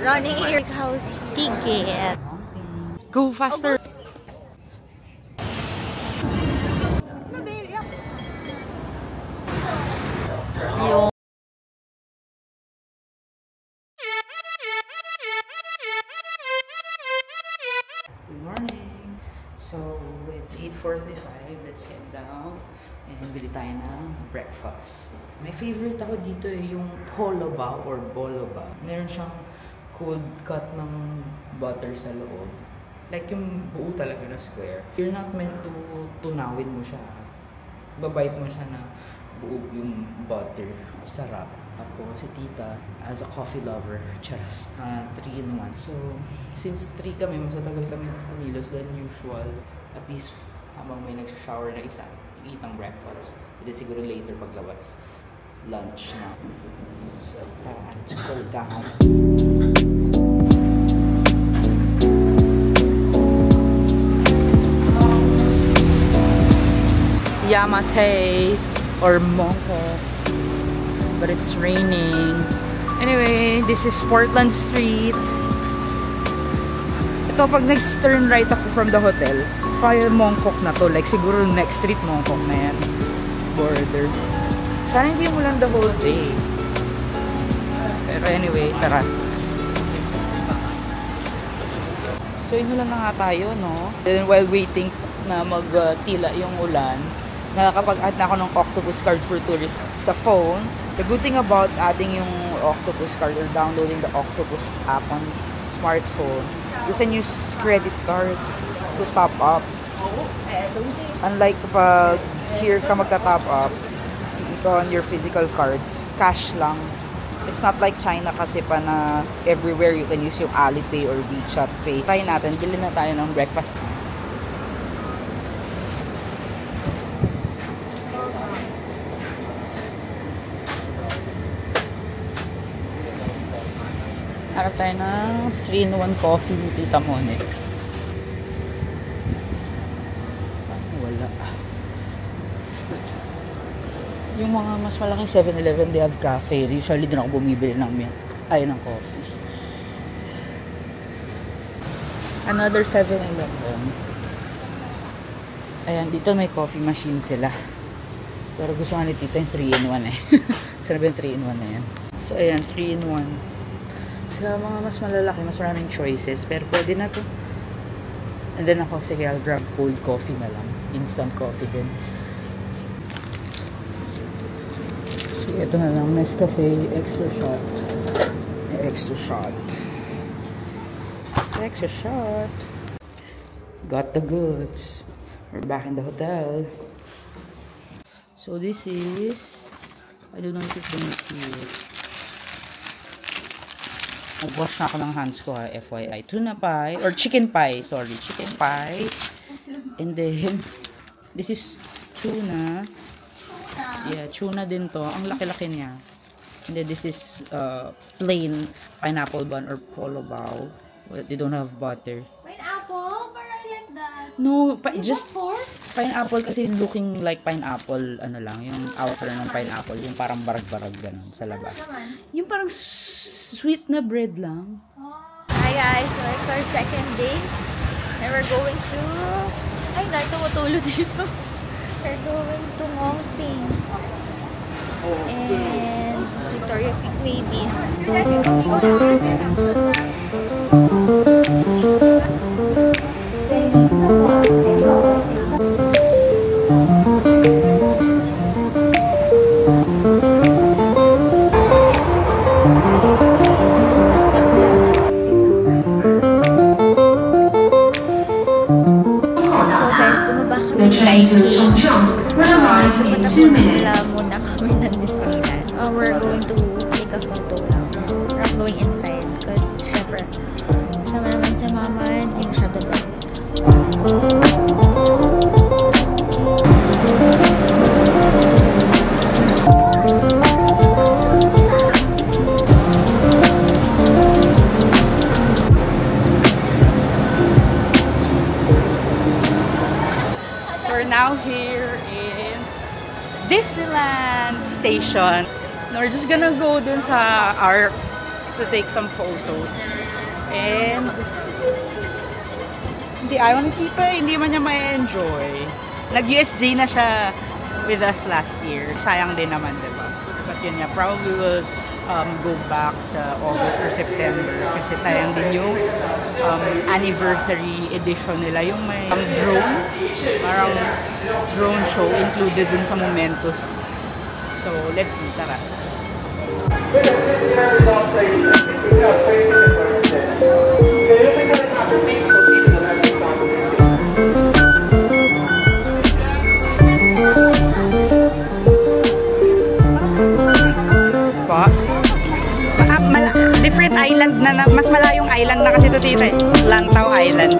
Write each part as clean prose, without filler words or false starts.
Running here. House ticket. Go faster. Yung Good morning. So, it's 8:45. Let's head down and bili tayo ng breakfast. My favorite ako dito yung poloba or boloba. Meron siyang cold cut ng butter sa loob. Like yung buo talaga na square. You're not meant to tunawin mo siya. Babite mo siya na buo yung butter. Sarap. Ako, si tita, as a coffee lover, charas, 3-in-1. So, since 3 kami, mas matagal kami kumilos than usual. At least, habang may nagsha-shower na isa, eat ng breakfast. And then siguro later paglabas, lunch na. So, time to go down. Yamate or Mongkok. But it's raining. Anyway, this is Portland Street. Ito, pag next turn right ako from the hotel, kaya Mongkok na to. Like, siguro next street Mongkok na yan. Border. Sana hindi mo lang the whole day. Pero anyway, tara. So, yun lang na nga tayo, no? Then, while waiting na mag-tila yung ulan, nakakapag-add na ako ng Octopus card for tourists sa phone. The good thing about adding yung Octopus card or downloading the Octopus app on smartphone, you can use credit card to top up. Unlike kapag here ka magta-top up, ito on your physical card, cash lang. It's not like China kasi pa na everywhere you can use yung Alipay or WeChat Pay. Try natin, bilhin na tayo ng breakfast. Harap tayo ng 3-in-1 coffee ni Tita Monique. Wala. Yung mga mas malaking 7-Eleven, they have cafe. Usually doon ako bumibili ng coffee. Another 7-Eleven. Ayan, dito may coffee machine sila. Pero gusto nga ni Tita yung 3-in-1 eh. Sabi yung 3-in-1 na yan. So ayan, 3-in-1. Sa mga mas malalaki, mas maraming choices. Pero pwede na to. And then ako, sige, I'll grab cold coffee na lang. Instant coffee din. So, ito na lang. Nescafe, extra shot. Extra shot. Extra shot. Got the goods. We're back in the hotel. So, this is... I don't know if it's gonna see it. Nag-wash na ako ng hands ko ha, FYI. Tuna pie, or chicken pie, sorry. Chicken pie. And then, this is tuna. Yeah, tuna din to. Ang laki-laki niya. And then this is plain pineapple bun or polo bao. They don't have butter. pineapple? But I like that. No, just pineapple kasi looking like pineapple, ano lang, yung outer ng pineapple. Yung parang barag-barag ganun sa labas. Yung parang sweet na bread lang. Hi guys, so it's our second day. And we're going to... Ay, dahil tumutulo dito. We're going to Ngongping. And Victoria Peak maybe. We're going to take a photo lang. We're not going inside because syempre sama naman sa mama hindi masyado light. So we're now here in Disneyland Station. We're just gonna go dun sa our to take some photos. And hindi, ayaw ng tita, hindi man niya ma-enjoy. Nag-USJ na siya with us last year. Sayang din naman, diba? But yun niya, probably will go back sa August or September kasi sayang din yung anniversary edition nila. Yung may drone, parang drone show included dun sa Momentos. So, let's see, tara. Different island na, mas malayong island na kasi ito dito eh. Lantau Island.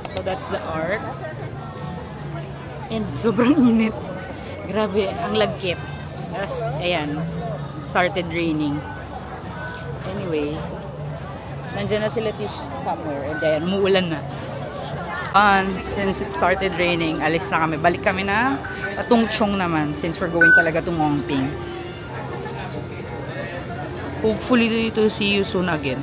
So that's the arc. And sobrang init. Grabe, ang lagkit. Tapos, ayan, started raining. Anyway, nandiyan na sila Tish somewhere and then umuulan na. And since it started raining, alis na kami. Balik kami na Tungchong naman since we're going talaga to Ngongping. Hopefully to see you soon again.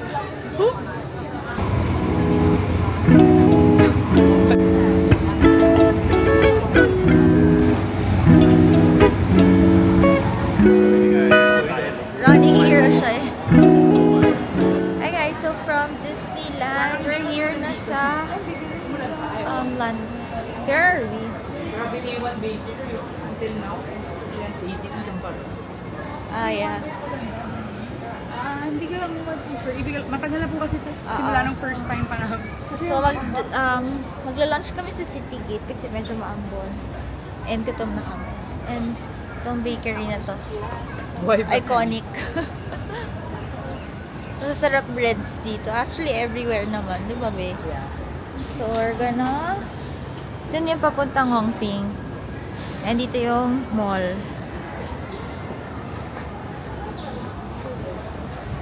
Running hero siya eh. From Disneyland, we're here na sa land. Where are we? Ah, yeah. Hindi ka lang matagal na po kasi simula nung first time pa na. So magla-lunch kami sa City Gate kasi medyo maambon. And gutom na kami. And itong bakery na to. Iconic. Masasarap breads dito. Actually, everywhere naman. Di ba, babe? Yeah. So, we're gonna... Dun yung papuntang Ngongping. And dito yung mall.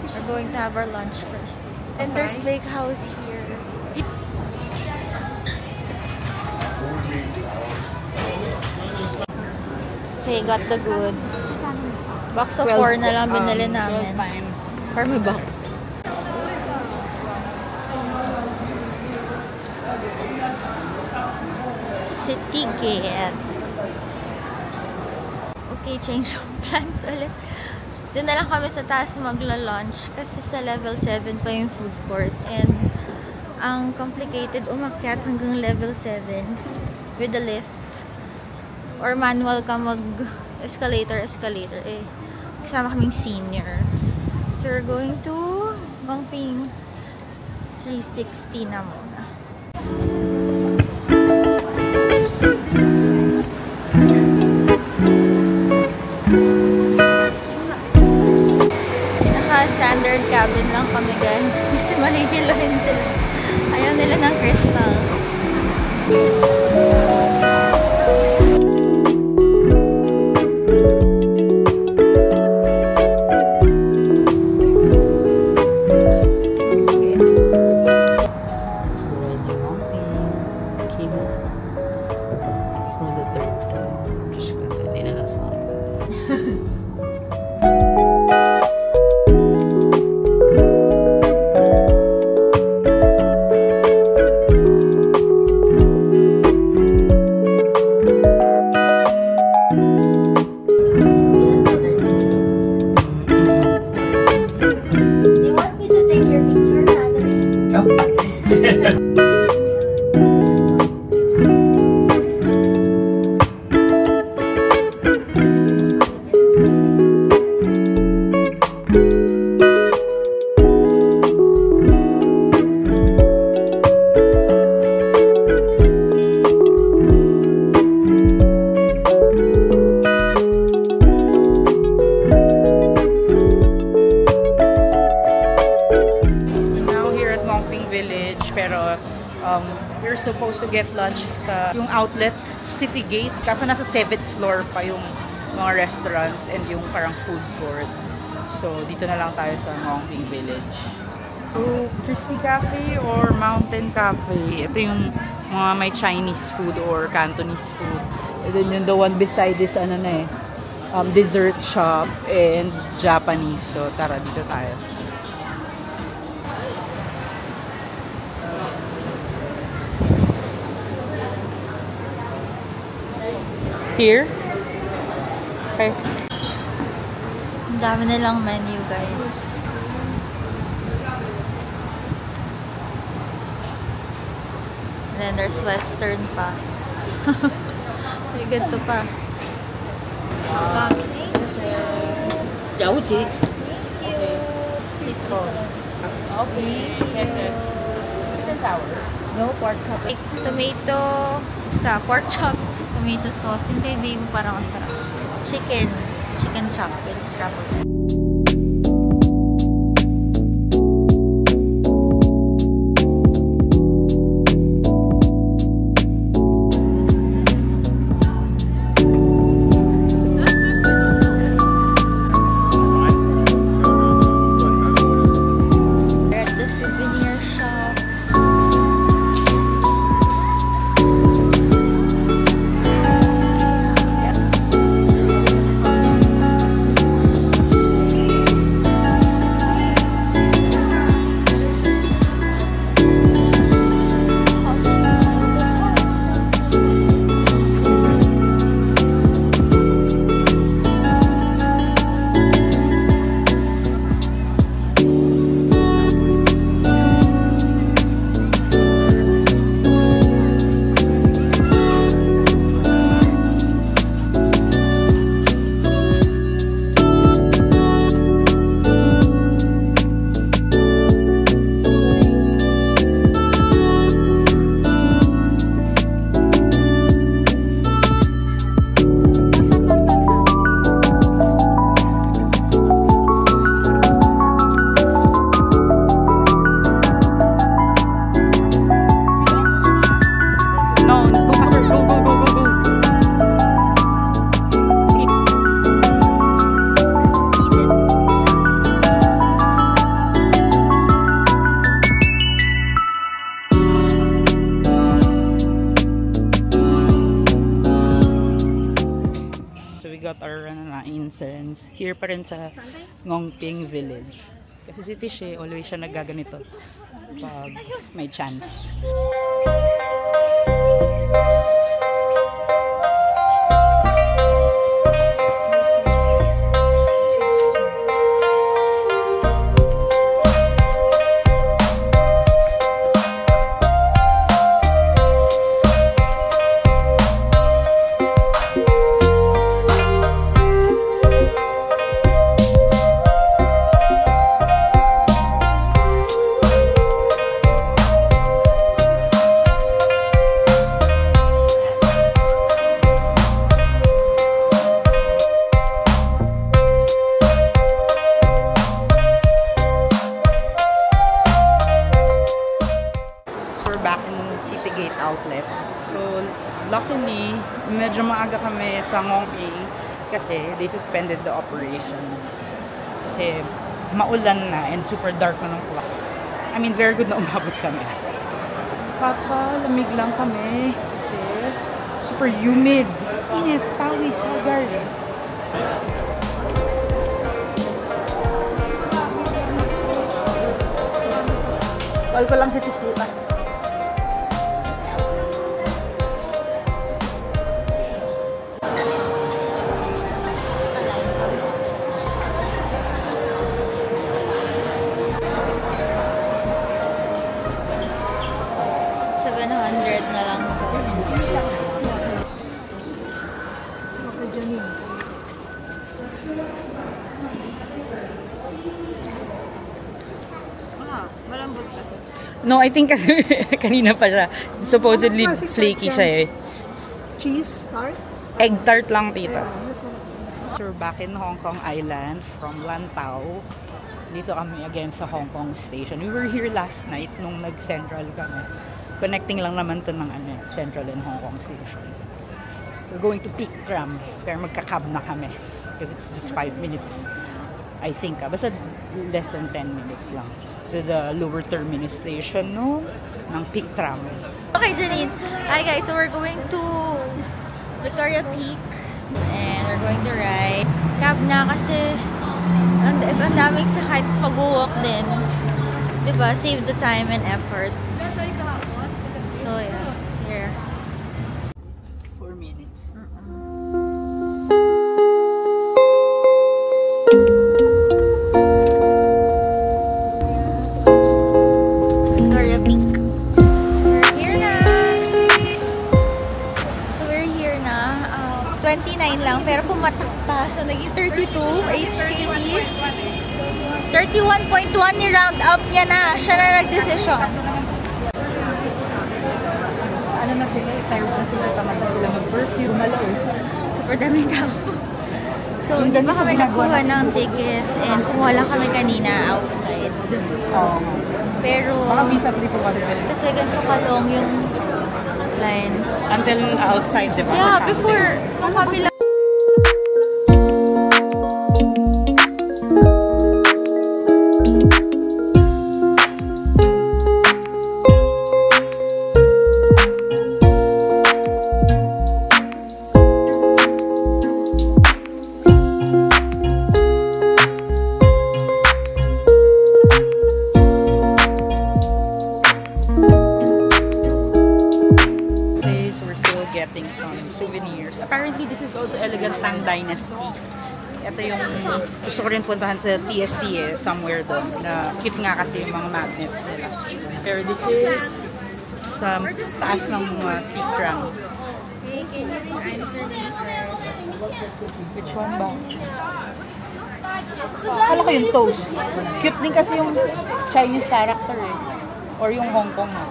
We're going to have our lunch first. And there's big house here. Okay, got the goods. Box of 4 na lang binili namin. 12 times. Parmi box. City Gate. Okay, change of plans ulit. Doon na lang kami sa taas magla-lunch kasi sa level 7 pa yung food court. And ang complicated umakyat hanggang level 7 with the lift. Or manual ka mag-escalator. Eh, kasama kaming senior. So we're going to Ngongping 360 na muna. Naka-standard cabin lang kami, guys. Kasi mahihiluhin sila. Ayaw nila ng crystal. We're supposed to get lunch sa yung outlet, City Gate. Kaso nasa 7th floor pa yung mga restaurants and yung parang food court. So, dito na lang tayo sa Ngongping Village. So, Christie Cafe or Mountain Cafe. Ito yung mga may Chinese food or Cantonese food. And then yung the one beside is ano na dessert shop and Japanese. So, tara, dito tayo. Here? Okay. Ang dami nilang menu, guys. And then there's Western pa. May ganito pa. Yauchi. Okay. Chicken sour. No, pork chop. Tomato, basta pork chop, tomato sauce. Hindi, baby, parang ang sarap. Chicken chop with scrambled. Incense. Here pa rin sa Ngongping Village. Kasi si Tishe, always siya nagaganito pag may chance. Outlets. So, luckily, medyo maaga kami sa Ngongping kasi they suspended the operations. Kasi maulan na and super dark na ng clock. I mean, very good na umabot kami. Lamig lang kami kasi super humid. Init, pawis, hagar. Call ko lang si Tislipa. na lang po. Malambot ka to. No, I think kasi kanina pa siya. Supposedly flaky siya eh. Cheese tart? Egg tart lang, tita. So we're back in Hong Kong Island from Lantau. Dito kami again sa Hong Kong Station. We were here last night nung nag-central kami. Connecting lang naman to ng Central and Hong Kong Station. We're going to pick tram. Pero magka-cab na kami. Because it's just 5 minutes. I think. Basta less than 10 minutes lang. to the lower terminus station, no? Ng Peak Tram. Okay, Janine. Hi guys, so we're going to Victoria Peak and we're going to ride cab na kasi ang daming sakay, tapos mag-walk din. Diba? Save the time and effort. So yeah, here. 4 minutes. Victoria Peak. We're here na! So we're here na. 29 lang, pero pumatak pa. So naging 32 HKD. 31.1 ni round up niya na. Siya na nag-decision. Ano na sila? Tired na sila. Tamad na sila mag-perfume. Malaw. Super daming tao. So, hindi pa kami nakuha ng ticket and kumuha lang kami kanina outside. Oo. Pero, Baka visa free po kasi sila. kasi ganito kalong yung lines. Until outside, di ba? Yeah, Sa before, nung kami lang. getting some souvenirs. Apparently, this is also Elegant Tang Dynasty. Ito yung gusto ko rin puntahan sa TST eh, somewhere doon. Na cute nga kasi yung mga magnets nila. Pero this is sa taas ng mga Peak Tram. Which one ba? Akala ko yung toast. Cute din kasi yung Chinese character eh. Or yung Hong Kong na.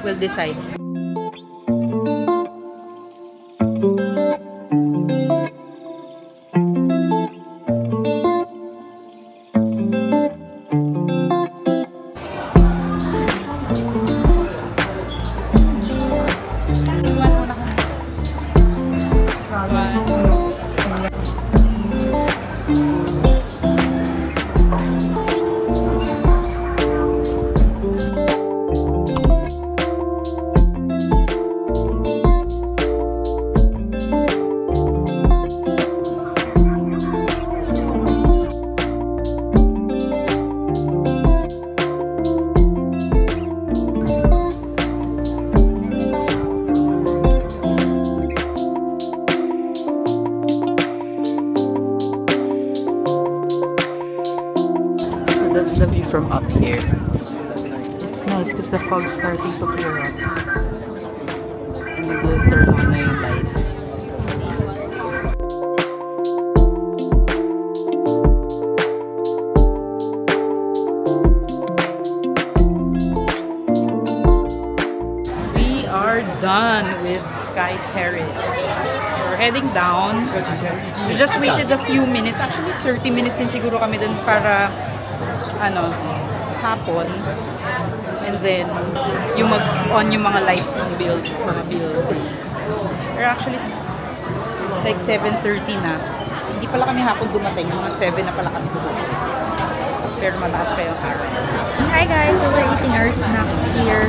We'll decide. That's the view from up here. It's nice because the fog's starting to clear up. And we'll turn on na yung lights. We are done with Sky Terrace. We're heading down. We just waited a few minutes. Actually, 30 minutes din siguro kami dun para hapon. And then, yung mag-on yung mga lights ng mga buildings. Or actually, it's like 7:30 na. Hindi pala kami hapon dumating. Mga 7 na pala kami dumating. Pero mataas pa yung araw. Hi guys! So we're eating our snacks here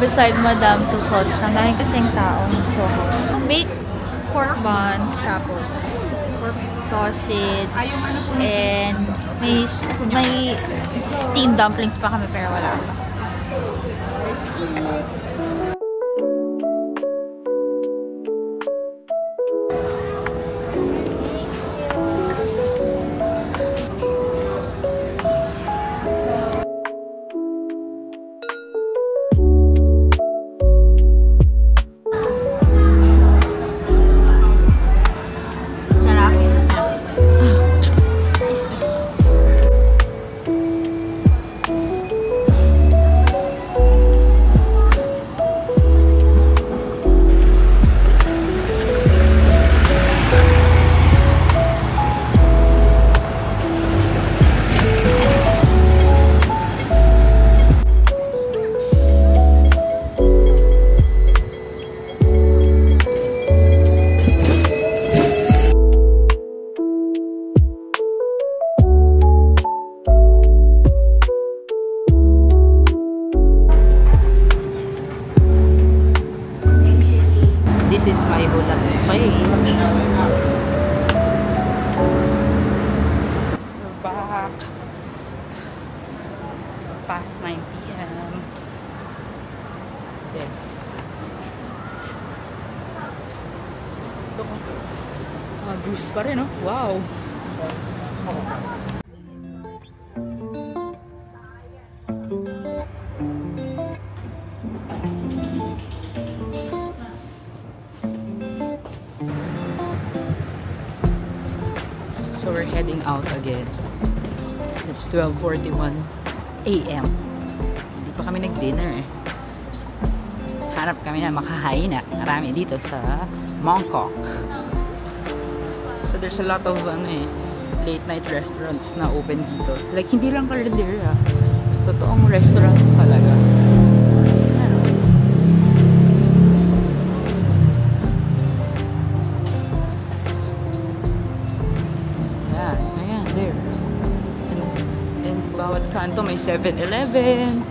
beside Madame Tussauds. Ang daming kasing tao. So, baked pork buns, tapos pork sausage, and may steamed dumplings pa kami pero wala pa. Let's eat. this is my Hulas face. We're back. Past 9 p.m. Yes. Ito ko. Bruce pa rin, no? Wow! So we're heading out again. It's 12:41 a.m. Hindi pa kami nag-dinner eh. Hanap kami na makahain na. Marami dito sa Mongkok. So there's a lot of late night restaurants na open dito. Like hindi lang kalendera. Totoong restaurants talaga. Bawat kanto may 7-Eleven.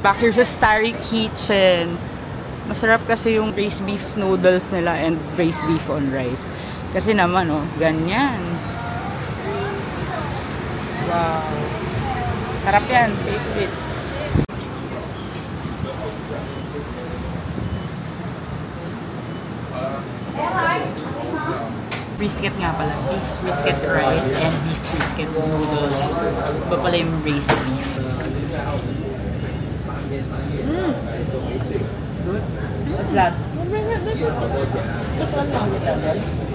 Back here sa Starry Kitchen. Masarap kasi yung braised beef noodles nila and braised beef on rice. Kasi naman, oh, ganyan. Wow. Sarap yan. Favorite. Brisket nga pala. Beef brisket rice and beef brisket noodles. Iba pala yung braised beef. Good? What's that?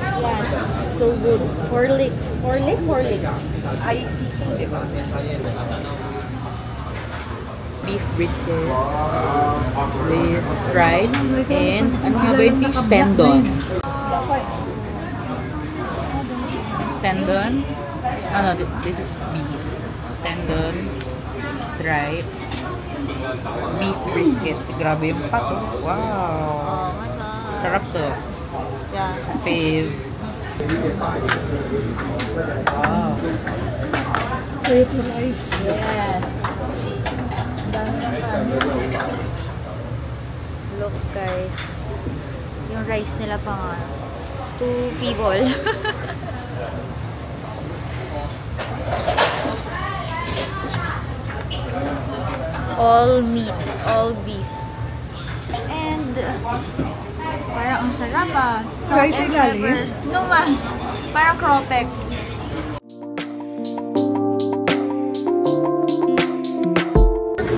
Yeah, so good. Porlik. I see. Beef brisket with fried and ano nga ba yung beef tendon? Tendon. Oh no, this is beef. Tendon, dried, beef brisket. Grabe yung pato. Wow! Oh my god. Sarap to. Yeah. Fave. Wow. Save the rice. Yes. Look guys. Yung rice nila pa nga. 2 people. All meat, all beef. And parang ang sarap ah. So, Rice if ilalim? ever- No ma. Parang cropek.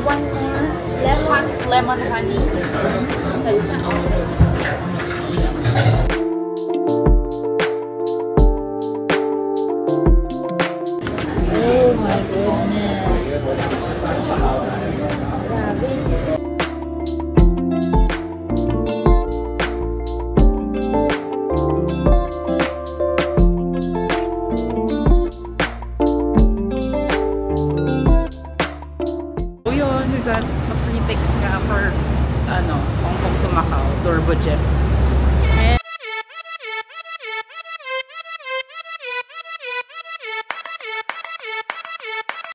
One more. Lemon honey. Oh my goodness. So yun, we got a free tickets nga for Hong Kong to Macau, turbo jet.